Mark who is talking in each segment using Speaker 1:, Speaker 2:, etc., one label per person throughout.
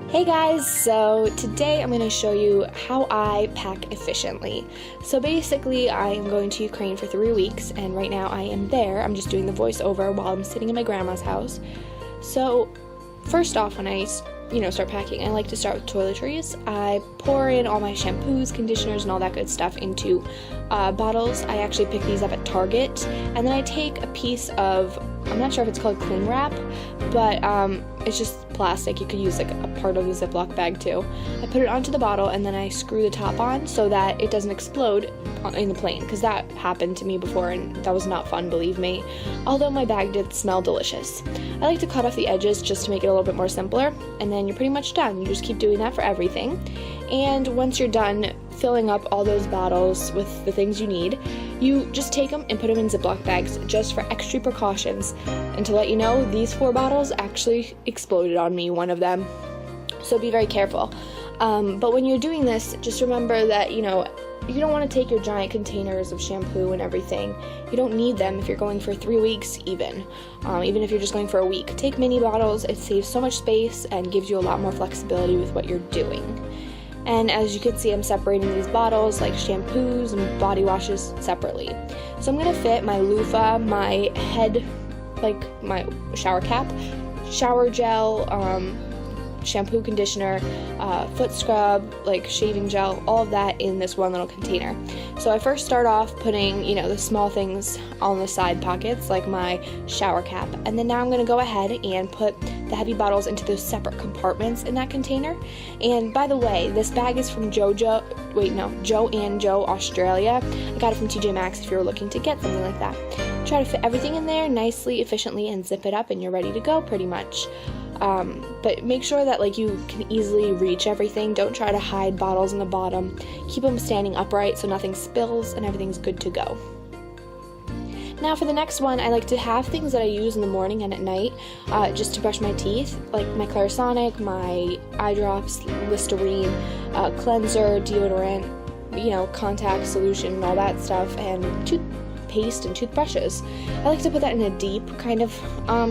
Speaker 1: Hey guys, so today I'm going to show you how I pack efficiently. So basically I am going to Ukraine for 3 weeks and right now I am there. I'm just doing the voiceover while I'm sitting in my grandma's house. So first off, when I start packing, I like to start with toiletries. I pour in all my shampoos, conditioners, and all that good stuff into bottles. I actually pick these up at Target, and then I take a piece of, I'm not sure if it's called cling wrap, but it's just plastic. You could use like a part of the Ziploc bag too. I put it onto the bottle and then I screw the top on so that it doesn't explode in the plane, because that happened to me before and that was not fun, believe me. Although my bag did smell delicious. I like to cut off the edges just to make it a little bit more simpler, and then you're pretty much done. You just keep doing that for everything. And once you're done filling up all those bottles with the things you need, you just take them and put them in Ziploc bags just for extra precautions. And to let you know, these 4 bottles actually exploded on me, one of them. So be very careful. But when you're doing this, just remember that, you don't want to take your giant containers of shampoo and everything. You don't need them if you're going for 3 weeks even if you're just going for a week. Take mini bottles. It saves so much space and gives you a lot more flexibility with what you're doing. And as you can see, I'm separating these bottles, like shampoos and body washes, separately. So I'm going to fit my loofah, my head, like my shower cap, shower gel, shampoo, conditioner, foot scrub, like shaving gel, all of that in this one little container. So I first start off putting, the small things on the side pockets, like my shower cap, and then now I'm going to go ahead and put the heavy bottles into those separate compartments in that container. And by the way, this bag is from Joe and Joe, Australia. I got it from TJ Maxx if you're looking to get something like that. Try to fit everything in there nicely, efficiently, and zip it up and you're ready to go pretty much. But make sure that you can easily reach everything. Don't try to hide bottles in the bottom. Keep them standing upright so nothing spills and everything's good to go. Now for the next one, I like to have things that I use in the morning and at night just to brush my teeth, like my Clarisonic, my eye drops, Listerine, cleanser, deodorant, contact solution and all that stuff, and toothpaste and toothbrushes. I like to put that in a deep kind of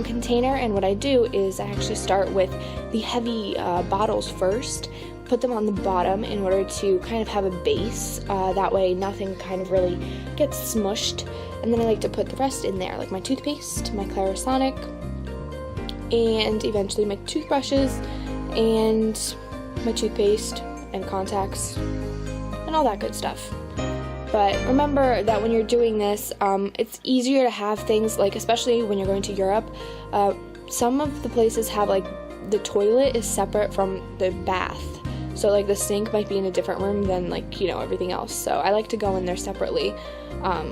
Speaker 1: container, and what I do is I actually start with the heavy bottles first, put them on the bottom in order to kind of have a base, that way nothing kind of really gets smushed, and then I like to put the rest in there, like my toothpaste, my Clarisonic, and eventually my toothbrushes, and my toothpaste, and contacts, and all that good stuff. But remember that when you're doing this, it's easier to have things, especially when you're going to Europe, some of the places have the toilet is separate from the bath. So the sink might be in a different room than everything else. So I like to go in there separately.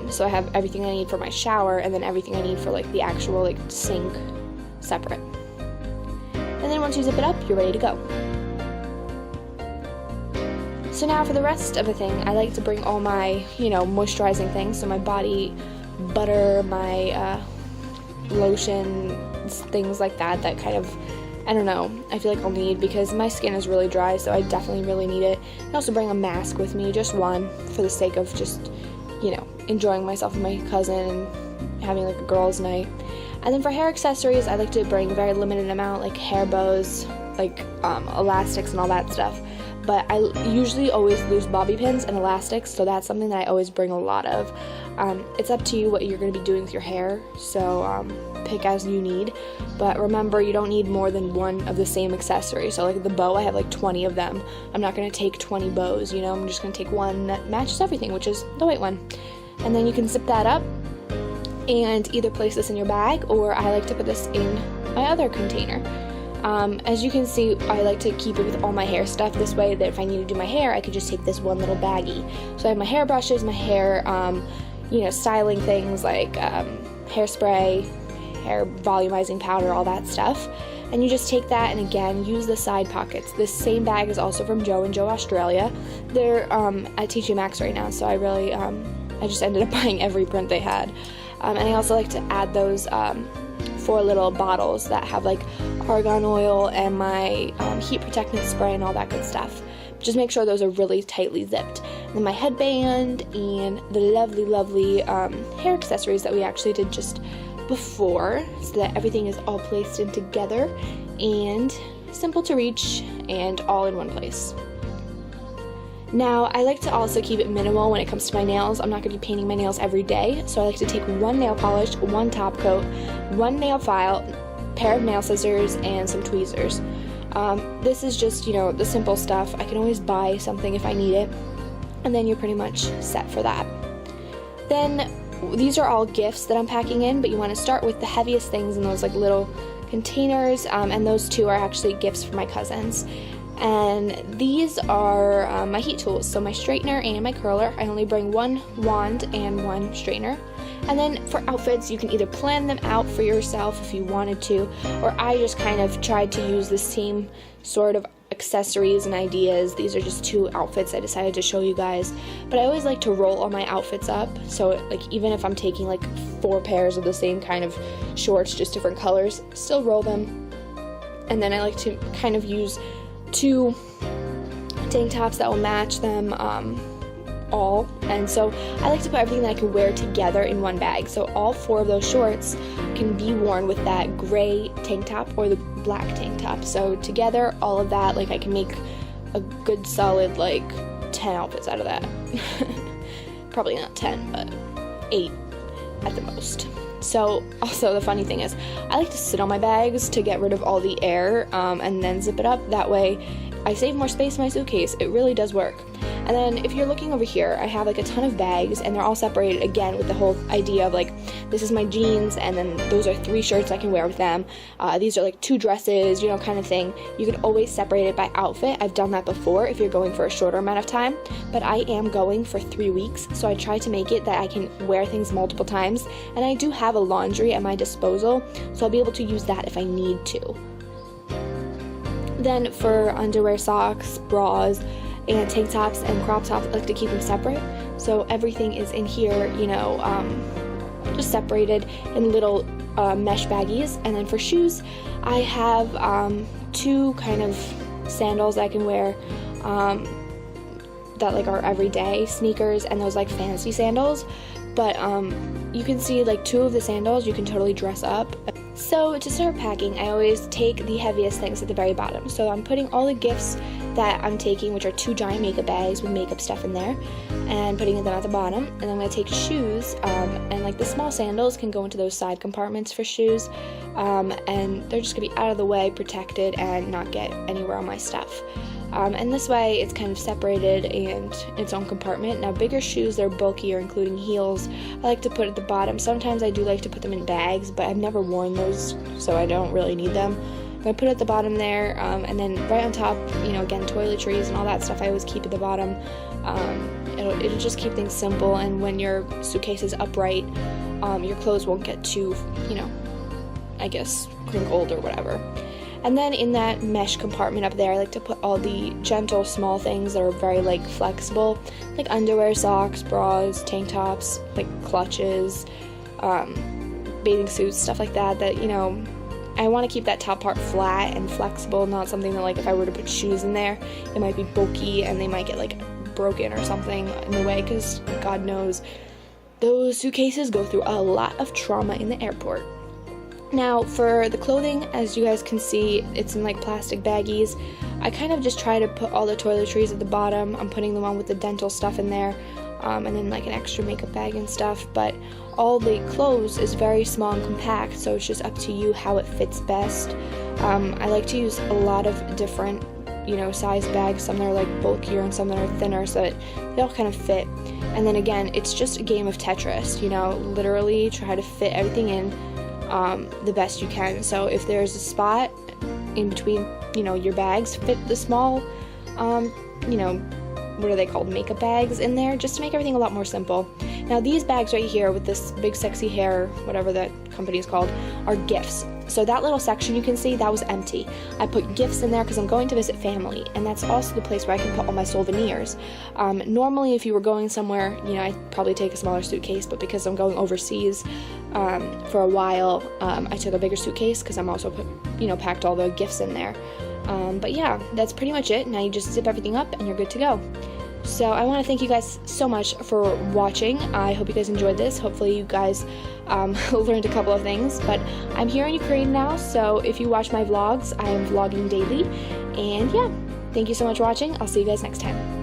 Speaker 1: So I have everything I need for my shower and then everything I need for the actual sink separate. And then once you zip it up, you're ready to go. So now for the rest of the thing, I like to bring all my, moisturizing things. So my body butter, my lotion, things like that kind of, I don't know, I feel like I'll need, because my skin is really dry, so I definitely really need it. I also bring a mask with me, just one, for the sake of just, enjoying myself with my cousin and having a girls' night. And then for hair accessories, I like to bring a very limited amount, like hair bows, elastics and all that stuff. But I usually always lose bobby pins and elastics, so that's something that I always bring a lot of. It's up to you what you're going to be doing with your hair, so pick as you need. But remember, you don't need more than one of the same accessory. So the bow, I have 20 of them. I'm not going to take 20 bows, I'm just going to take one that matches everything, which is the white one. And then you can zip that up and either place this in your bag, or I like to put this in my other container. As you can see, I like to keep it with all my hair stuff this way, that if I need to do my hair, I could just take this one little baggie. So I have my hair brushes, my hair, styling things like hairspray, hair volumizing powder, all that stuff. And you just take that and again, use the side pockets. This same bag is also from Joe and Joe, Australia. They're at TJ Maxx right now, so I really, I just ended up buying every print they had. And I also like to add those 4 little bottles that have argan oil and my heat protectant spray and all that good stuff. Just make sure those are really tightly zipped. And then my headband and the lovely hair accessories that we actually did just before, so that everything is all placed in together and simple to reach and all in one place. Now, I like to also keep it minimal when it comes to my nails. I'm not going to be painting my nails every day, so I like to take one nail polish, one top coat, one nail file, pair of nail scissors, and some tweezers. This is just, the simple stuff. I can always buy something if I need it, and then you're pretty much set for that. Then, these are all gifts that I'm packing in, but you want to start with the heaviest things in those like little containers, and those two are actually gifts for my cousins. And these are my heat tools, so my straightener and my curler. I only bring one wand and one straightener. And then for outfits, you can either plan them out for yourself if you wanted to, or I just kind of tried to use the same sort of accessories and ideas. These are just two outfits I decided to show you guys. But I always like to roll all my outfits up, so like even if I'm taking like 4 pairs of the same kind of shorts, just different colors, still roll them. And then I like to kind of use 2 tank tops that will match them all, and so I like to put everything that I can wear together in one bag, so all 4 of those shorts can be worn with that gray tank top or the black tank top. So together, all of that, like I can make a good solid like 10 outfits out of that. Probably not 10, but 8 at the most. So also the funny thing is I like to sit on my bags to get rid of all the air, and then zip it up. That way I save more space in my suitcase. It really does work. And then if you're looking over here, I have like a ton of bags, and they're all separated again with the whole idea of like, this is my jeans, and then those are 3 shirts I can wear with them. These are like 2 dresses, kind of thing. You can always separate it by outfit. I've done that before if you're going for a shorter amount of time, but I am going for 3 weeks, so I try to make it that I can wear things multiple times, and I do have a laundry at my disposal, so I'll be able to use that if I need to. Then for underwear, socks, bras, and tank tops and crop tops, I like to keep them separate. So everything is in here, just separated in little mesh baggies. And then for shoes, I have 2 kind of sandals that I can wear that like are everyday sneakers, and those like fancy sandals. But you can see like 2 of the sandals you can totally dress up. So to start packing, I always take the heaviest things at the very bottom. So I'm putting all the gifts that I'm taking, which are 2 giant makeup bags with makeup stuff in there, and putting them at the bottom. And I'm going to take shoes, and like the small sandals can go into those side compartments for shoes, and they're just going to be out of the way, protected, and not get anywhere on my stuff. And this way it's kind of separated and its own compartment. Now bigger shoes, they're bulkier, including heels, I like to put at the bottom. Sometimes I do like to put them in bags, but I've never worn those, so I don't really need them. I put it at the bottom there, and then right on top, again, toiletries and all that stuff I always keep at the bottom. It'll just keep things simple, and when your suitcase is upright, your clothes won't get too, I guess, crinkled or whatever. And then in that mesh compartment up there, I like to put all the gentle, small things that are very, like, flexible, like underwear, socks, bras, tank tops, like clutches, bathing suits, stuff like that, I want to keep that top part flat and flexible, not something that, like, if I were to put shoes in there, it might be bulky and they might get, like, broken or something in the way, because God knows those suitcases go through a lot of trauma in the airport. Now, for the clothing, as you guys can see, it's in, like, plastic baggies. I kind of just try to put all the toiletries at the bottom. I'm putting the one with the dental stuff in there, and then, like, an extra makeup bag and stuff, but all the clothes is very small and compact, so it's just up to you how it fits best. I like to use a lot of different, size bags, some that are like bulkier and some that are thinner, so that they all kind of fit. And then again, it's just a game of Tetris, literally try to fit everything in the best you can. So if there's a spot in between, your bags, fit the small, what are they called, makeup bags in there, just to make everything a lot more simple. Now these bags right here with this big sexy hair, whatever that company is called, are gifts. So that little section you can see, that was empty. I put gifts in there because I'm going to visit family, and that's also the place where I can put all my souvenirs. Normally if you were going somewhere, I'd probably take a smaller suitcase, but because I'm going overseas for a while, I took a bigger suitcase because I'm also packed all the gifts in there. But yeah, that's pretty much it. Now you just zip everything up and you're good to go. So I want to thank you guys so much for watching. I hope you guys enjoyed this. Hopefully you guys learned a couple of things. But I'm here in Ukraine now, so if you watch my vlogs, I am vlogging daily. And yeah, thank you so much for watching. I'll see you guys next time.